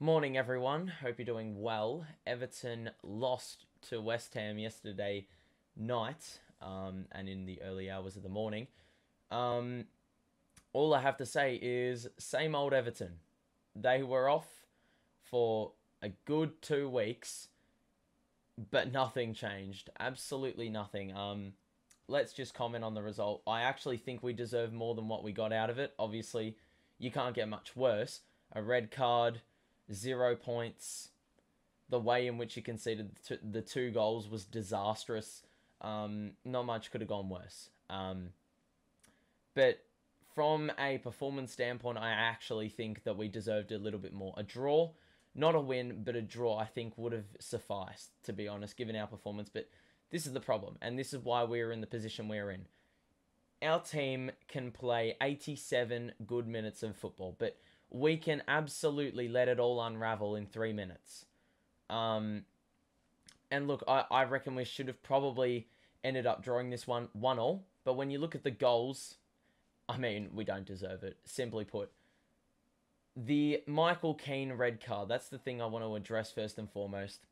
Morning, everyone. Hope you're doing well. Everton lost to West Ham yesterday night, and in the early hours of the morning. Um, all I have to say is same old Everton. They were off for a good 2 weeks, but nothing changed. Absolutely nothing. Let's just comment on the result. I actually think we deserve more than what we got out of it. Obviously, you can't get much worse. A red card, 0 points. The way in which he conceded the two goals was disastrous. Not much could have gone worse. But from a performance standpoint, I actually think that we deserved a little bit more. A draw, not a win, but a draw, I think would have sufficed, to be honest, given our performance. But this is the problem, and this is why we're in the position we're in. Our team can play 87 good minutes of football, but we can absolutely let it all unravel in 3 minutes. And look, I reckon we should have probably ended up drawing this one 1-1. But when you look at the goals, I mean, we don't deserve it. Simply put, the Michael Keane red card, that's the thing I want to address first and foremost.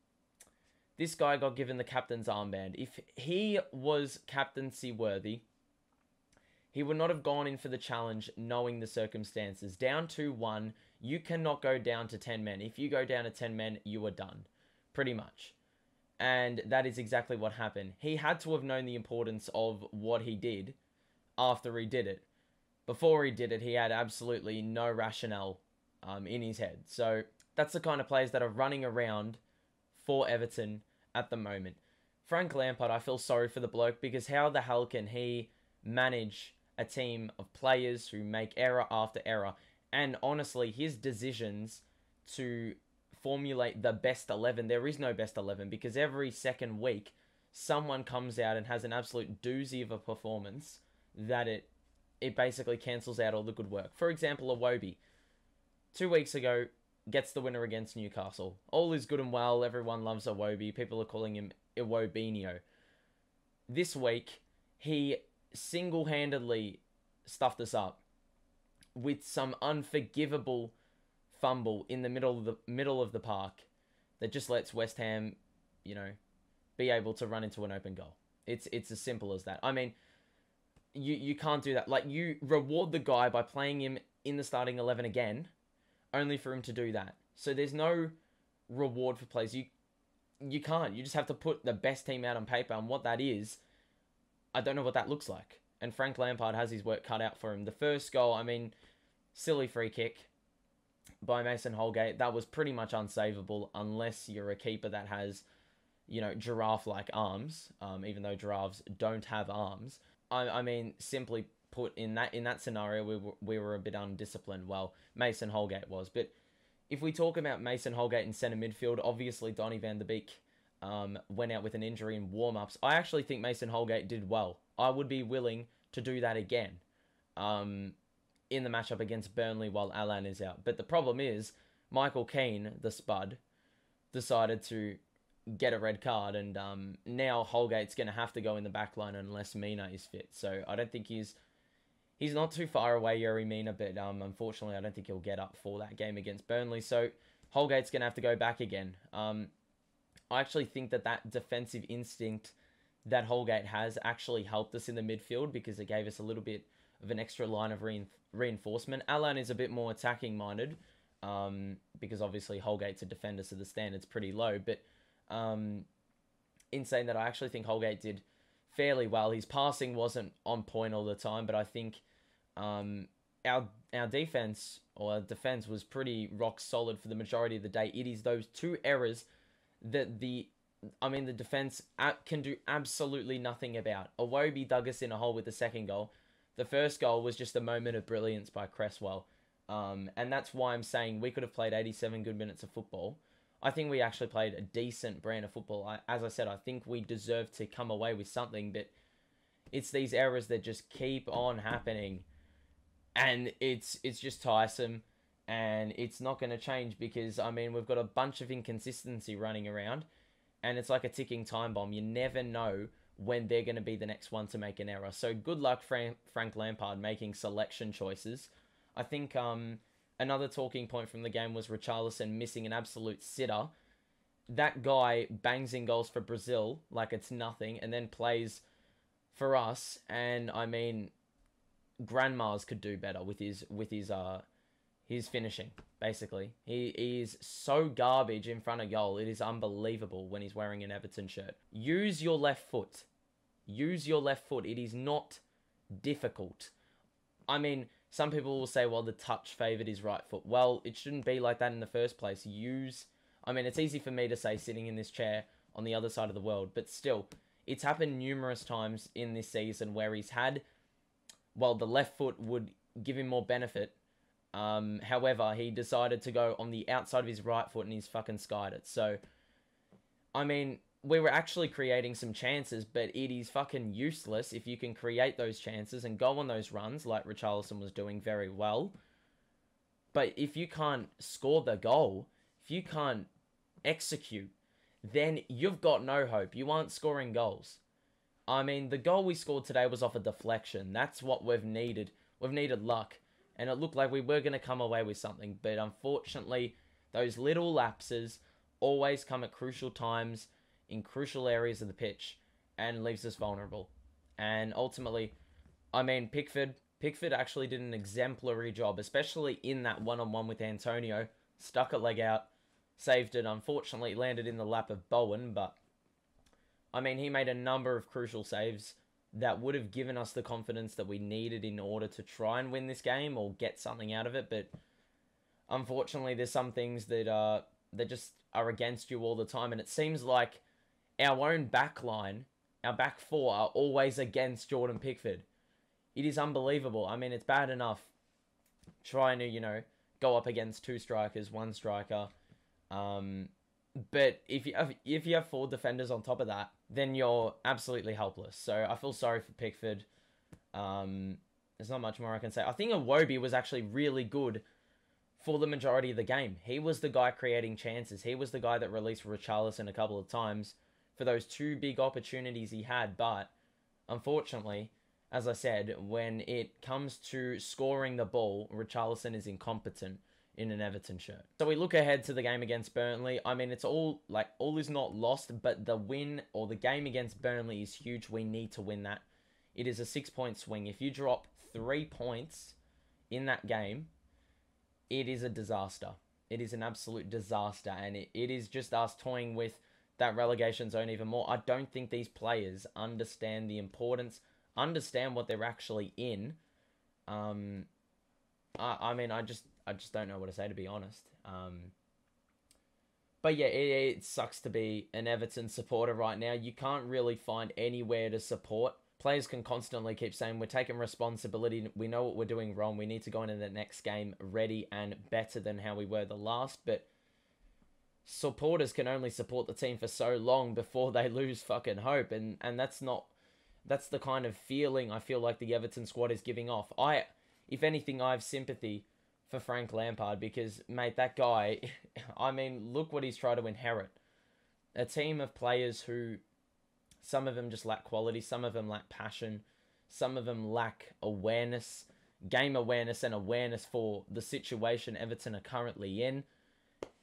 This guy got given the captain's armband. If he was captaincy worthy, he would not have gone in for the challenge knowing the circumstances. Down 2-1, you cannot go down to 10 men. If you go down to 10 men, you are done. Pretty much. And that is exactly what happened. He had to have known the importance of what he did after he did it. Before he did it, he had absolutely no rationale in his head. So that's the kind of players that are running around for Everton at the moment. Frank Lampard, I feel sorry for the bloke, because how the hell can he manage a team of players who make error after error? And honestly, his decisions to formulate the best 11, there is no best 11, because every second week someone comes out and has an absolute doozy of a performance that it basically cancels out all the good work. For example, Iwobi, 2 weeks ago, gets the winner against Newcastle. All is good and well. Everyone loves Iwobi. People are calling him Iwobinho. This week, he single-handedly stuffed us up with some unforgivable fumble in the middle of the park that just lets West Ham, be able to run into an open goal. It's as simple as that. I mean, you can't do that. Like, you reward the guy by playing him in the starting 11 again, only for him to do that. So there's no reward for plays. You can't. You just have to put the best team out on paper, and what that is, I don't know what that looks like. And Frank Lampard has his work cut out for him. The first goal, I mean, silly free kick by Mason Holgate. That was pretty much unsavable unless you're a keeper that has, giraffe-like arms, even though giraffes don't have arms. I mean, simply put, in that scenario, we were a bit undisciplined. Well, Mason Holgate was. But if we talk about Mason Holgate in centre midfield, obviously Donny van der Beek went out with an injury in warm-ups. I actually think Mason Holgate did well. I would be willing to do that again in the matchup against Burnley while Alan is out. But the problem is, Michael Keane, the spud, decided to get a red card, and now Holgate's going to have to go in the back line unless Mina is fit. So I don't think he's not too far away, Yuri Mina, but unfortunately I don't think he'll get up for that game against Burnley. So Holgate's going to have to go back again. I actually think that defensive instinct that Holgate has actually helped us in the midfield, because it gave us a little bit of an extra line of reinforcement. Alan is a bit more attacking minded, because obviously Holgate's a defender, so the standard's pretty low. But in saying that, I actually think Holgate did fairly well. His passing wasn't on point all the time, but I think our defense was pretty rock solid for the majority of the day. It is those two errors that the defense can do absolutely nothing about. Iwobi dug us in a hole with the second goal. The first goal was just a moment of brilliance by Cresswell. And that's why I'm saying we could have played 87 good minutes of football. I think we actually played a decent brand of football. As I said, I think we deserve to come away with something, but it's these errors that just keep on happening. And it's just tiresome, and it's not going to change, because, we've got a bunch of inconsistency running around, and it's like a ticking time bomb. You never know when they're going to be the next one to make an error. So good luck, Frank Lampard, making selection choices. I think another talking point from the game was Richarlison missing an absolute sitter. That guy bangs in goals for Brazil like it's nothing, and then plays for us. And I mean, grandmas could do better with his finishing. Basically, he is so garbage in front of goal. It is unbelievable when he's wearing an Everton shirt. Use your left foot. Use your left foot. It is not difficult. I mean, some people will say, well, the touch favoured his right foot. Well, it shouldn't be like that in the first place. I mean, it's easy for me to say sitting in this chair on the other side of the world, but still, it's happened numerous times in this season where he's had, well, the left foot would give him more benefit. However, he decided to go on the outside of his right foot and he's fucking skied it. So, I mean, we were actually creating some chances, but it is fucking useless if you can create those chances and go on those runs like Richarlison was doing very well. But if you can't score the goal, if you can't execute, then you've got no hope. You aren't scoring goals. I mean, the goal we scored today was off a deflection. That's what we've needed. We've needed luck. And it looked like we were going to come away with something. But unfortunately, those little lapses always come at crucial times in crucial areas of the pitch and leaves us vulnerable. And ultimately, I mean, Pickford actually did an exemplary job, especially in that one-on-one with Antonio. Stuck a leg out, saved it. Unfortunately, landed in the lap of Bowen, but I mean, he made a number of crucial saves that would have given us the confidence that we needed in order to try and win this game or get something out of it. But unfortunately, there's some things that just are against you all the time, and it seems like our own back line, our back four, are always against Jordan Pickford. It is unbelievable. I mean, it's bad enough trying to, go up against two strikers, one striker. But if you have four defenders on top of that, then you're absolutely helpless. So I feel sorry for Pickford. There's not much more I can say. I think Iwobi was actually really good for the majority of the game. He was the guy creating chances. He was the guy that released Richarlison a couple of times for those two big opportunities he had. But unfortunately, as I said, when it comes to scoring the ball, Richarlison is incompetent in an Everton shirt. So we look ahead to the game against Burnley. I mean, it's all is not lost, but the win or the game against Burnley is huge. We need to win that. It is a 6-point swing. If you drop 3 points in that game, it is a disaster. It is an absolute disaster, and it is just us toying with that relegation zone even more. I don't think these players understand the importance, understand what they're actually in. I mean, I just don't know what to say, to be honest. But yeah, it sucks to be an Everton supporter right now. You can't really find anywhere to support. Players can constantly keep saying, we're taking responsibility. We know what we're doing wrong. We need to go into the next game ready and better than how we were the last. But supporters can only support the team for so long before they lose fucking hope. And that's the kind of feeling I feel like the Everton squad is giving off. If anything, I have sympathy for Frank Lampard because, mate, that guy, I mean, look what he's tried to inherit. A team of players who, some of them just lack quality, some of them lack passion, some of them lack awareness, game awareness and awareness for the situation Everton are currently in.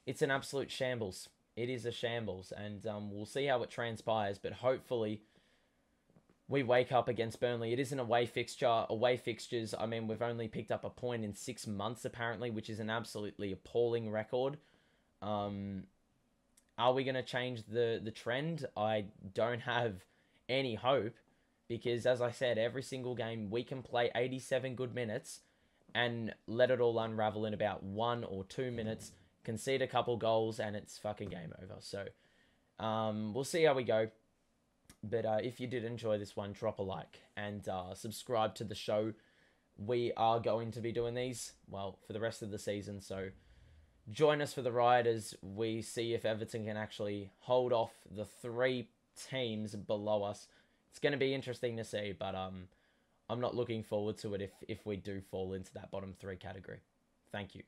It's an absolute shambles. It is a shambles, and we'll see how it transpires, but hopefully we wake up against Burnley. It is an away fixture. Away fixtures, I mean, we've only picked up a point in 6 months, apparently, which is an absolutely appalling record. Are we going to change the trend? I don't have any hope, because, as I said, every single game we can play 87 good minutes and let it all unravel in about 1 or 2 minutes, concede a couple goals, and it's fucking game over. So, we'll see how we go. But if you did enjoy this one, drop a like and subscribe to the show. We are going to be doing these, well, for the rest of the season. So join us for the ride as we see if Everton can actually hold off the 3 teams below us. It's going to be interesting to see, but I'm not looking forward to it if we do fall into that bottom 3 category. Thank you.